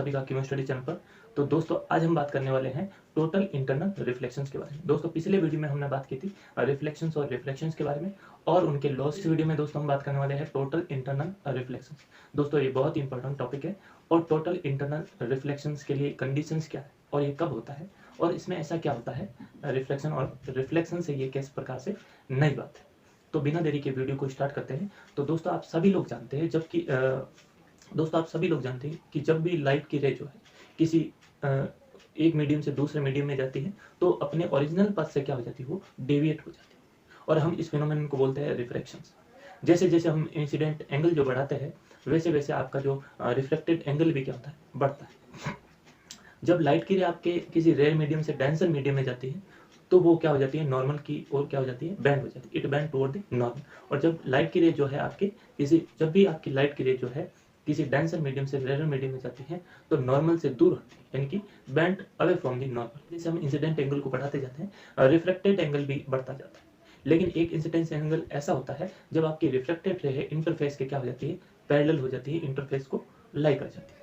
सभी का chemo study channel पर। तो दोस्तों आज हम बात करने वाले हैं टोटल इंटरनल रिफ्लेक्शंस के बारे में। दोस्तों पिछले वीडियो में हमने बात की थी रिफ्लेक्शंस और रिफ्लेक्शंस के बारे में और उनके लॉस। इस वीडियो में दोस्तों हम बात करने वाले हैं टोटल इंटरनल रिफ्लेक्शंस। दोस्तों ये बहुत इंपॉर्टेंट टॉपिक है और टोटल इंटरनल रिफ्लेक्शंस के लिए कंडीशंस क्या है और ये कब होता है और इसमें ऐसा क्या होता है रिफ्लेक्शन और रिफ्लेक्शन से ये किस प्रकार से नई बात है। तो बिना देरी के वीडियो को स्टार्ट करते हैं। तो दोस्तों आप सभी लोग जानते हैं कि जब भी लाइट की रे जो है किसी एक मीडियम से दूसरे मीडियम में जाती है तो अपने ओरिजिनल पाथ से क्या हो जाती है, वो डेविएट हो जाती है और हम इस फिनोमेनन को बोलते हैं रिफ्रैक्शंस। जैसे जैसे हम इंसिडेंट एंगल जो बढ़ाते हैं वैसे वैसे आपका जो रिफ्लेक्टेड एंगल भी क्या होता है, बढ़ता है। जब लाइट की रे आपके किसी रेयर मीडियम से डेंसर मीडियम में जाती है तो वो क्या हो जाती है, नॉर्मल की ओर क्या हो जाती है, बैंड हो जाती है। It band toward the normal. और जब लाइट की रे जो है जब भी आपकी लाइट की रे जो है किसी डेंसर मीडियम से रेयर मीडियम में जाती है तो नॉर्मल से दूर होती है, यानी कि band away from the normal. जैसे हम इंसिडेंट एंगल को बढ़ाते जाते हैं रिफ्लेक्टेड एंगल भी बढ़ता जाता है। लेकिन एक इंसिडेंस एंगल ऐसा होता है जब आपकी रिफ्लेक्टेड रे है इंटरफेस के क्या हो जाती है, पैरेलल हो जाती है, इंटरफेस को लाई कर जाती है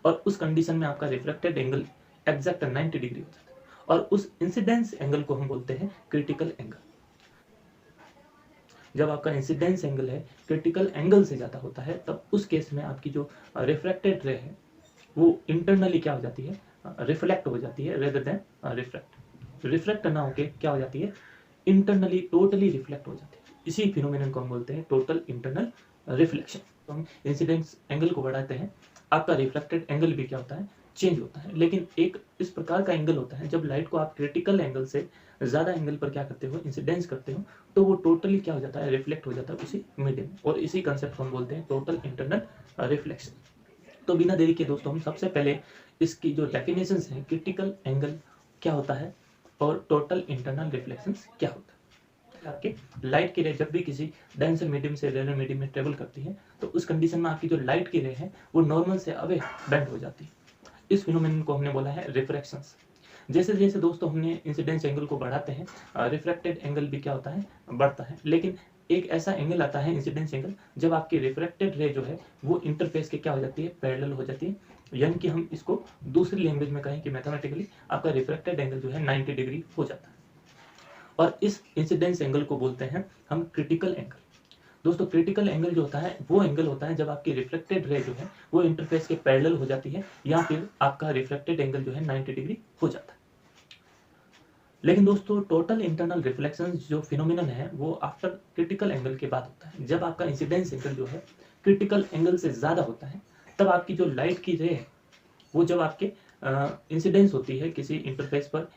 और उस कंडीशन में आपका रिफ्लेक्टेड एंगल एग्जैक्ट 90 डिग्री हो जाता है और उस इंसिडेंस एंगल को हम बोलते हैं क्रिटिकल एंगल। जब आपका इंसिडेंस एंगल है क्रिटिकल एंगल से ज़्यादा होता है तब उस केस में आपकी जो रिफ्रैक्टेड रे है वो इंटरनली क्या हो जाती है, रिफ्लेक्ट हो जाती है रेदर देन रिफ्लेक्ट ना होके क्या हो जाती है, इंटरनली टोटली रिफ्लेक्ट हो जाती है। इसी फिनोमेनन को हम बोलते हैं टोटल इंटरनल रिफ्लेक्शन। तो हम इंसिडेंस एंगल को बढ़ाते हैं, आपका रिफ्लेक्टेड एंगल भी क्या होता है, चेंज होता है। लेकिन एक इस प्रकार का एंगल होता है जब लाइट को आप क्रिटिकल एंगल से ज़्यादा एंगल पर क्या करते हो, इंसिडेंस करते हो, तो वो टोटली क्या हो जाता है, रिफ्लेक्ट हो जाता है उसी मीडियम। और इसी कंसेप्ट को हम बोलते हैं टोटल इंटरनल रिफ्लेक्शन। तो बिना देरी के दोस्तों हम सबसे पहले इसकी जो डेफिनेशंस हैं, क्रिटिकल एंगल क्या होता है और टोटल इंटरनल रिफ्लेक्शंस क्या होता है। आपके लाइट की रे जब भी किसी डेंसर मीडियम से रेयर मीडियम में ट्रेवल करती है तो उस कंडीशन में आपकी जो लाइट की रे है वो नॉर्मल से अवे बेंड हो जाती है। इस फिनोमेनन को हमने बोला है रिफ्रैक्शंस। जैसे जैसे दोस्तों हमने इंसिडेंस एंगल को बढ़ाते हैं रिफ्रैक्टेड एंगल भी क्या होता है, बढ़ता है। लेकिन एक ऐसा एंगल आता है इंसिडेंस एंगल जब आपकी रिफ्रैक्टेड रे जो है वो इंटरफेस के क्या हो जाती है, पैरेलल हो जाती है। यानी कि हम इसको दूसरी लैंग्वेज में कहें कि मैथमेटिकली आपका रिफ्रैक्टेड एंगल जो है 90 डिग्री हो जाता है और इस इंसिडेंस एंगल को बोलते हैं हम क्रिटिकल एंगल। दोस्तों क्रिटिकल एंगल जो होता है वो एंगल होता है जब आपकी रिफ्लेक्टेड रे जो है वो इंटरफेस के पैरेलल हो जाती है या फिर आपका रिफ्लेक्टेड एंगल जो है 90 डिग्री हो जाता है। लेकिन दोस्तों टोटल इंटरनल रिफ्लेक्शन जो फिनोमिनन है वो आफ्टर क्रिटिकल एंगल के बाद होता है। जब आपका इंसिडेंस एंगल जो है क्रिटिकल एंगल से ज़्यादा होता है तब आपकी जो लाइट की रे है वो जब आपके इंसिडेंस होती है किसी इंटरफेस पर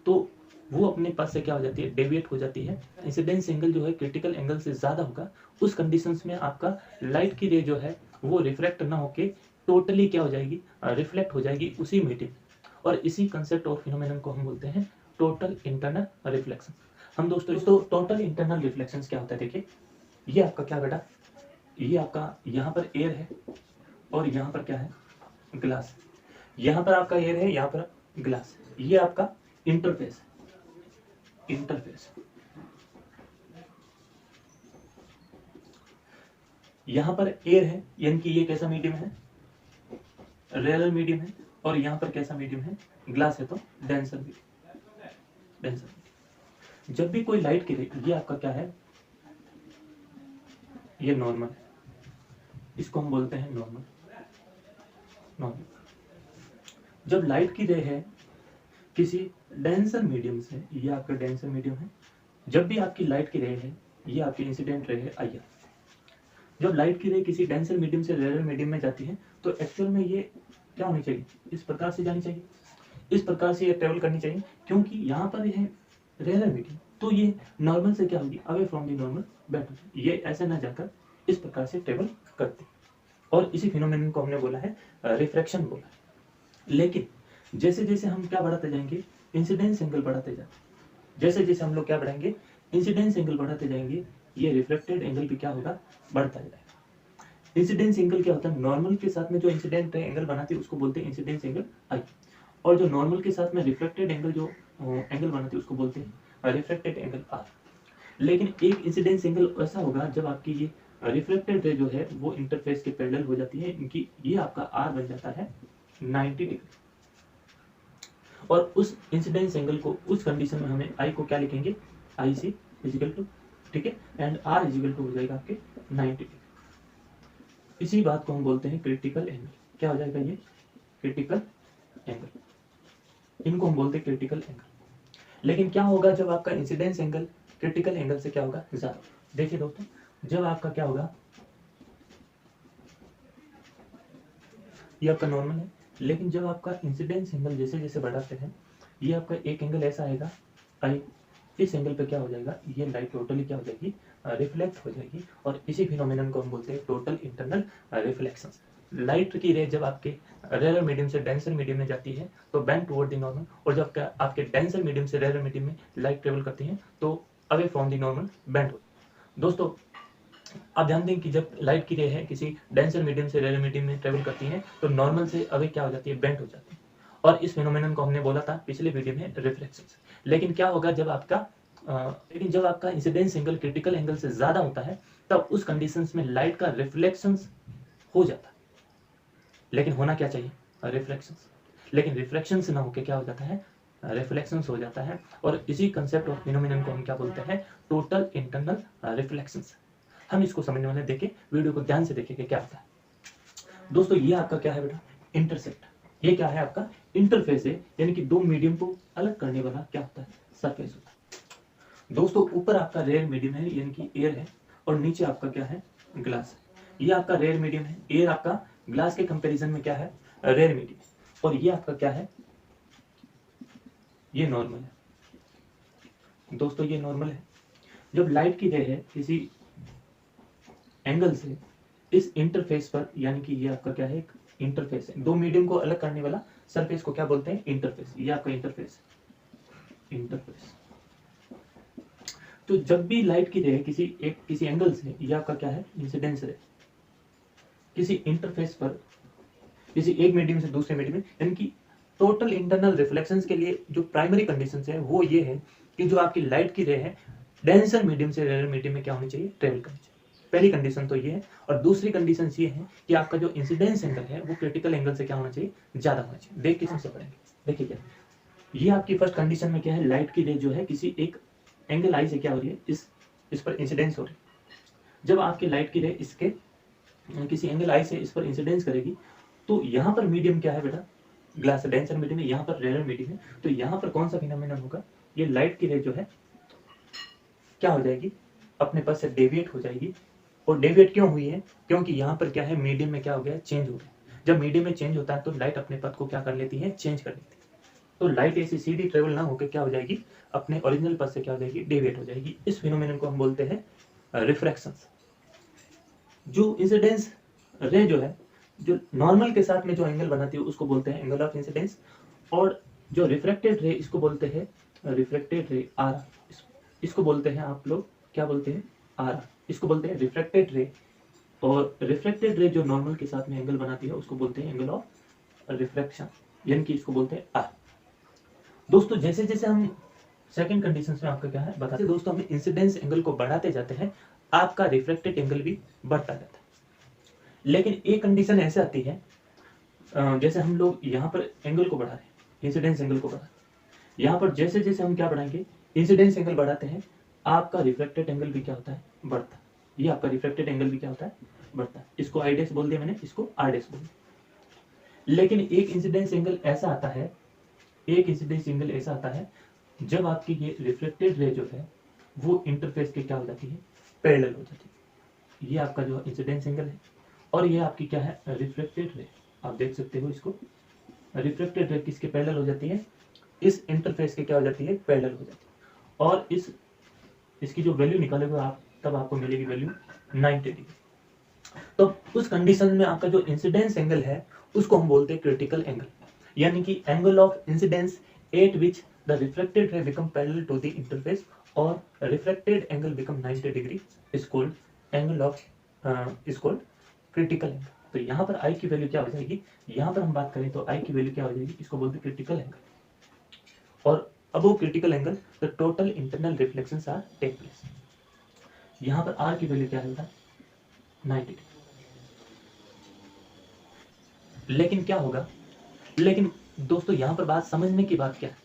तो वो अपने पास से क्या हो जाती है, डेविएट हो जाती है। इंसिडेंस एंगल जो है क्रिटिकल एंगल से ज़्यादा होगा उस कंडीशंस में आपका लाइट की रे जो है वो रिफ्लेक्ट ना होके टोटली क्या हो जाएगी, रिफ्लेक्ट हो जाएगी उसी मीडियम। और इसी कंसेप्ट और फिनोमेनन को हम बोलते हैं टोटल इंटरनल रिफ्लेक्शन। हम दोस्तों टोटल इंटरनल रिफ्लेक्शन क्या होता है, देखिए ये आपका क्या बेटा, ये आपका यहाँ पर एयर है और यहाँ पर क्या है, ग्लास। यहाँ पर आपका एयर है, यहाँ पर ग्लास। ये आपका इंटरफेस है, इंटरफेस। यहां पर एयर है यानी कि ये कैसा मीडियम है, रेयर मीडियम है। और यहां पर कैसा मीडियम है, ग्लास है तो डेंसर मीडियम, डेंसर। जब भी कोई लाइट गिरे, ये आपका क्या है, ये नॉर्मल है, इसको हम बोलते हैं नॉर्मल। जब लाइट की रे है किसी डेंसर मीडियम से, ये आपका डेंसर मीडियम है। जब भी आपकी लाइट की रे है, ये आपकी इंसिडेंट रे है आई। जब लाइट की रे किसी डेंसर मीडियम से रेयर मीडियम में जाती है तो एक्चुअल में ये क्या होनी चाहिए, इस प्रकार से जानी चाहिए, इस प्रकार से ये ट्रेवल करनी चाहिए। क्योंकि यहाँ पर है रेयर मीडियम तो ये नॉर्मल से क्या होगी, away from the normal better, ये ऐसे ना जाकर इस प्रकार से ट्रेवल करती। और इसी फिनोमेनन को हमने बोला है रिफ्रैक्शन बोला है। लेकिन जैसे जैसे हम क्या बढ़ाते जाएंगे, इंसिडेंस एंगल बढ़ाते जाएंगे, जैसे जैसे हम लोग क्या बढ़ाएंगे, इंसिडेंस एंगल बढ़ाते जाएंगे, ये रिफ्लेक्टेड एंगल भी क्या होगा, बढ़ता जाएगा। इंसिडेंस एंगल क्या होता है, नॉर्मल के साथ में जो इंसिडेंट एंगल बनाती है उसको बोलते हैं इंसिडेंस एंगल आई। और जो नॉर्मल के साथ में रिफ्लेक्टेड एंगल जो एंगल बनाती है उसको बोलते हैं रिफ्लेक्टेड एंगल आर। लेकिन एक इंसिडेंस एंगल ऐसा होगा जब आपकी ये रिफ्लेक्टेड रे जो है वो इंटरफेस के पैरेलल हो जाती है, इनकी ये आपका आर बन जाता है 90 डिग्री। और उस इंसिडेंस एंगल को उस कंडीशन में हमें आई को क्या लिखेंगे, आई सी इजिकल टू, ठीक है, एंड आर इजिकल टू हो जाएगा आपके 90 डिग्री। इसी बात को हम बोलते हैं क्रिटिकल एंगल। क्या हो जाएगा ये, क्रिटिकल एंगल, इनको हम बोलते हैं क्रिटिकल एंगल। लेकिन क्या होगा जब आपका इंसिडेंस एंगल क्रिटिकल एंगल से क्या होगा, ज्यादा। देखिए दोस्तों, जब आपका क्या होगा, ये आपका नॉर्मल है, लेकिन जब आपका इंसिडेंस एंगल जैसे जैसे बढ़ाते हैं, ये आपका एक एंगल ऐसा आएगा आई, इस एंगल पे क्या हो जाएगा, ये लाइट टोटली क्या हो जाएगी, रिफ्लेक्ट हो जाएगी। और इसी फिनोमेनन को हम बोलते हैं टोटल इंटरनल रिफ्लेक्शन। लाइट की रे जब आपके रेयर मीडियम से डेंसर मीडियम में जाती है तो बेंड टुवर्ड द नॉर्मल, और जब आपके डेंसर मीडियम से रेयर मीडियम में लाइट ट्रेवल करती है तो away from the normal bend हो। दोस्तों आप ध्यान दें कि जब लाइट की रे है किसी डेंसर मीडियम से रेयर मीडियम में ट्रेवल करती है तो नॉर्मल से अवे क्या हो जाती है, बेंड हो जाती है। और इस फिनोमेनन को हमने बोला था पिछले वीडियो में, रिफ्लेक्शन। लेकिन क्या होगा जब आपका लेकिन जब आपका इंसिडेंस एंगल क्रिटिकल एंगल से ज्यादा होता है तब उस कंडीशंस में लाइट का रिफ्लेक्शन हो जाता है। लेकिन होना क्या चाहिए, रिफ्लेक्शन। लेकिन रिफ्लेक्शन से ना होकर क्या हो जाता है, रिफ्लेक्शन हो जाता है। और इसी कंसेप्ट ऑफ फिनोमेनन को हम क्या बोलते हैं, टोटल इंटरनल रिफ्लेक्शन। हम इसको समझने वाले, देखें वीडियो को ध्यान से देखें कि क्या होता है। दोस्तों ये आपका क्या है बेटा, इंटरसेप्ट। ये क्या है आपका, इंटरफेस है, यानी कि दो मीडियम को अलग करने वाला क्या होता है, सरफेस होता है। दोस्तों ऊपर आपका रेयर मीडियम है यानी कि एयर है, और नीचे आपका क्या है, ग्लास है। ये आपका रेयर मीडियम है, एयर आपका ग्लास के कंपैरिजन में क्या है, रेयर मीडियम। और ये आपका क्या है, ये नॉर्मल है। दोस्तों ये नॉर्मल है। जब लाइट की रे है किसी एंगल से इस इंटरफेस पर, यानी कि ये आपका क्या है, एक इंटरफेस है, दो मीडियम को अलग करने वाला सरफेस को क्या बोलते हैं, इंटरफेस। ये आपका इंटरफेस, इंटरफेस। तो जब भी लाइट की रे किसी एंगल से, ये आपका क्या है, इंसिडेंस रे, किसी इंटरफेस पर किसी एक मीडियम से दूसरे मीडियम में, यानी कि टोटल इंटरनल रिफ्लेक्शंस के लिए जो प्राइमरी कंडीशंस है वो ये है कि जो आपकी लाइट की रे है डेंसर मीडियम से रेयर मीडियम में क्या होनी चाहिए, ट्रेवल करनी चाहिए। पहली कंडीशन तो ये है। और दूसरी कंडीशन ये है कि आपका जो इंसिडेंस एंगल है वो क्रिटिकल एंगल से क्या होना चाहिए, ज्यादा होना चाहिए। देख किसम से पढ़ेंगे, देखिए क्या, ये आपकी फर्स्ट कंडीशन में क्या है, लाइट की रे जो है किसी एक एंगल आई से क्या हो रही है, इस पर इंसिडेंस हो रही है। जब आपकी लाइट की रे इसके किसी एंगल आई से इस पर इंसिडेंस करेगी तो यहाँ पर मीडियम क्या है बेटा, ग्लास डेंसर मीडियम है, यहाँ पर रेयर मीडियम है। तो यहाँ पर कौन सा फिनोमेनन होगा, ये लाइट की रे जो है क्या हो जाएगी, अपने पास से डेविएट हो जाएगी। और डेविएट क्यों हुई है, क्योंकि यहाँ पर क्या है, मीडियम में क्या हो गया, चेंज हो गया। जब मीडियम में चेंज होता है तो लाइट अपने पथ को क्या कर लेती है, चेंज कर लेती है। तो लाइट ऐसी सीधी ट्रेवल ना होकर क्या हो जाएगी, अपने ओरिजिनल पथ से क्या हो जाएगी, डेविएट हो जाएगी। इस फिनोमेनन को हम बोलते हैं रिफ्रैक्शन। जो इंसिडेंस रे जो है, जो नॉर्मल के साथ में जो एंगल बनाती है उसको बोलते हैं एंगल ऑफ इंसिडेंस। और जो रिफ्रैक्टेड रे इसको बोलते हैं रिफ्रैक्टेड रे आर। इसको बोलते हैं आप लोग क्या बोलते हैं, आर। इसको बोलते हैं रिफ्रैक्टेड रे। और रिफ्रैक्टेड रे जो नॉर्मल के साथ में एंगल बनाती है उसको बोलते हैं एंगल ऑफ रिफ्रैक्शन, यानी कि इसको बोलते हैं आर। दोस्तों जैसे जैसे हम सेकंड कंडीशन में आपका क्या है बताते, दोस्तों हम इंसिडेंस एंगल को बढ़ाते जाते हैं, आपका रिफ्रैक्टेड एंगल भी बढ़ता जाता है। लेकिन एक कंडीशन ऐसे आती है, जैसे हम लोग यहाँ पर एंगल को बढ़ा रहे हैं, इंसिडेंस एंगल को बढ़ा रहे हैं, यहाँ पर जैसे जैसे हम क्या बढ़ाएंगे, इंसिडेंस एंगल बढ़ाते हैं, आपका रिफ्रैक्टेड एंगल भी क्या होता है, बढ़ता है। ये आपका रिफ्रैक्टेड एंगल भी क्या होता है, बढ़ता है। इसको आई डैश बोल दिया मैंने, इसको आर डैश बोल दिया। लेकिन एक इंसिडेंस एंगल ऐसा आता है, एक इंसिडेंस एंगल ऐसा आता है जब आपकी ये रिफ्लेक्टेड रे जो है वो इंटरफेस के क्या हो जाती है, पैरेलल हो जाती है। ये आपका जो इंसिडेंस एंगल है, और ये आपकी क्या है, रिफ्लेक्टेड रे। आप देख सकते हो इसको, रिफ्लेक्टेड रे किसके पैरेलल हो जाती है, इस इंटरफेस के क्या हो जाती है, पैरेलल हो जाती है। और इसकी जो वैल्यू निकालोगे आप, तब आपको मिलेगी वैल्यू 90 डिग्री। तो उस कंडीशन में आपका जो इंसिडेंस एंगल है उसको हम बोलते हैं क्रिटिकल एंगल, यानी कि angle of incidence at which the reflected ray become parallel to the interface और reflected angle become 90 degree is called angle of is called critical angle. तो यहाँ पर आई की वैल्यू क्या हो जाएगी, यहाँ पर हम बात करें तो आई की वैल्यू क्या हो जाएगी, इसको बोलते हैं क्रिटिकल एंगल। और above critical angle the total internal reflections are take place. यहाँ पर आर की वैल्यू क्या है, 90 डिग्री। लेकिन क्या होगा लेकिन दोस्तों यहाँ पर बात समझने की बात क्या है,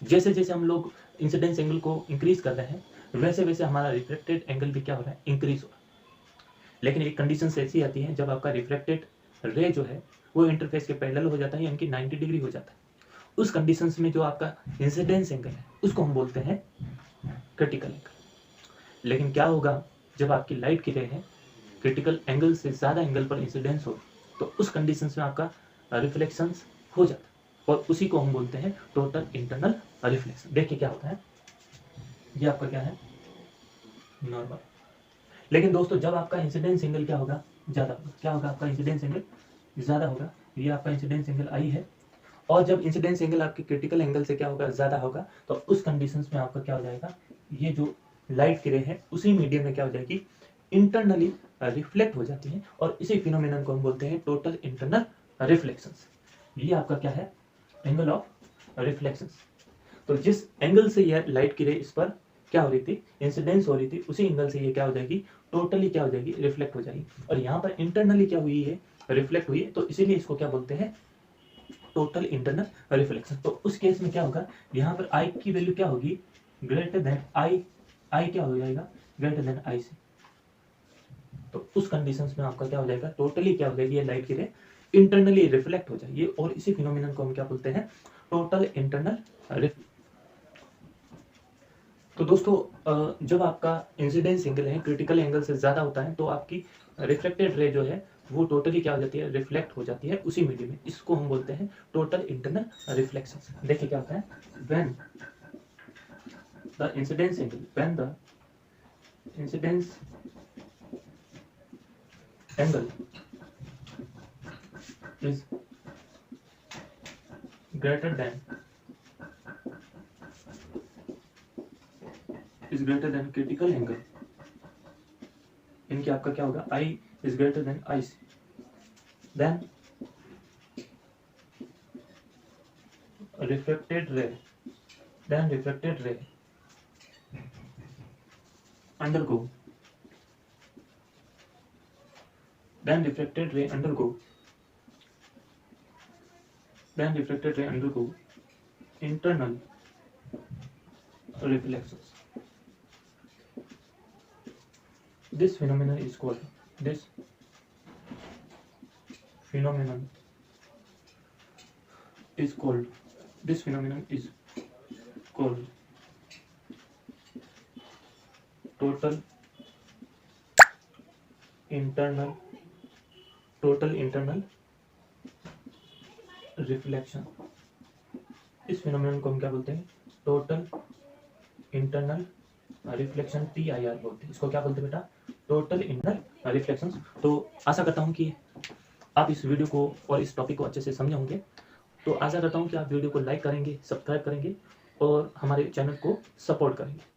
जैसे जैसे हम लोग इंसिडेंस एंगल को इंक्रीज कर रहे हैं वैसे वैसे हमारा रिफ्लेक्टेड एंगल भी क्या हो रहा है, इंक्रीज हो रहा है। लेकिन एक कंडीशन ऐसी आती है जब आपका रिफ्लेक्टेड रे जो है वो इंटरफेस के पैरेलल हो जाता है, यानी कि 90 डिग्री हो जाता है। उस कंडीशंस में जो आपका इंसिडेंस एंगल है उसको हम बोलते हैं क्रिटिकल एंगल। लेकिन क्या होगा जब आपकी लाइट की रे है क्रिटिकल एंगल से ज़्यादा एंगल पर इंसिडेंस हो, तो उस कंडीशंस में आपका रिफ्लेक्शंस हो जाता है और उसी को हम बोलते हैं टोटल इंटरनल रिफ्लेक्शन। देखिए क्या होता है, ये आपका क्या है, नॉर्मल। लेकिन दोस्तों जब आपका इंसिडेंस एंगल क्या होगा, ज़्यादा होगा, क्या होगा, आपका इंसिडेंस एंगल ज़्यादा होगा। ये आपका इंसिडेंस एंगल आई है, और जब इंसिडेंस एंगल आपके क्रिटिकल एंगल से क्या होगा, ज़्यादा होगा, तो उस कंडीशंस में आपका क्या हो जाएगा, ये जो लाइट की रे है उसी मीडियम में क्या हो जाएगी, इंटरनली रिफ्लेक्ट हो जाती है, और इसी फिनोमिनन को हम बोलते हैं टोटल इंटरनल रिफ्लेक्शंस। ये आपका क्या है, एंगल ऑफ रिफ्लेक्शंस। तो जिस एंगल से यह लाइट की रे इस पर क्या हो रही थी, इंसिडेंस हो रही थी, उसी एंगल से ये क्या हो जाएगी, टोटली क्या हो जाएगी, रिफ्लेक्ट हो जाएगी। और यहाँ पर इंटरनली क्या हुई है, रिफ्लेक्ट हुई है, तो इसीलिए इसको क्या बोलते हैं, टोटल इंटरनल रिफ्लेक्शन। तो उस केस में क्या होगा, यहाँ पर आई की वैल्यू क्या होगी, ग्रेटर देन आई, आई क्या हो जाएगा, ग्रेटर देन आई से। तो उस कंडीशंस में आपका क्या हो जाएगा, टोटली क्या हो जाएगी, ये लाइट की रे इंटरनली रिफ्लेक्ट हो जाएगी, और इसी फिनोमिनन को हम क्या बोलते हैं, टोटल इंटरनल रिफ्लेक्शन। तो दोस्तों जब आपका इंसिडेंस एंगल है क्रिटिकल एंगल से ज़्यादा होता है तो आपकी रिफ्लेक्टेड रे जो है वो टोटली क्या हो जाती है, रिफ्लेक्ट हो जाती है उसी मीडियम में। इसको हम बोलते हैं टोटल इंटरनल रिफ्लेक्शन। देखिए क्या होता है, when the incidence angle, when the incidence angle is greater than critical angle, इनकी आपका क्या होगा, I is greater than I C, then refracted ray undergo internal reflections. This phenomenon is called total internal reflection. इस phenomenon को हम क्या बोलते हैं, टोटल इंटरनल रिफ्लेक्शन, TIR बोलते हैं इसको। क्या बोलते हैं बेटा, टोटल इंटरनल रिफ्लेक्शन। तो आशा करता हूँ कि आप इस वीडियो को और इस टॉपिक को अच्छे से समझे होंगे। तो आशा करता हूँ कि आप वीडियो को लाइक करेंगे, सब्सक्राइब करेंगे और हमारे चैनल को सपोर्ट करेंगे।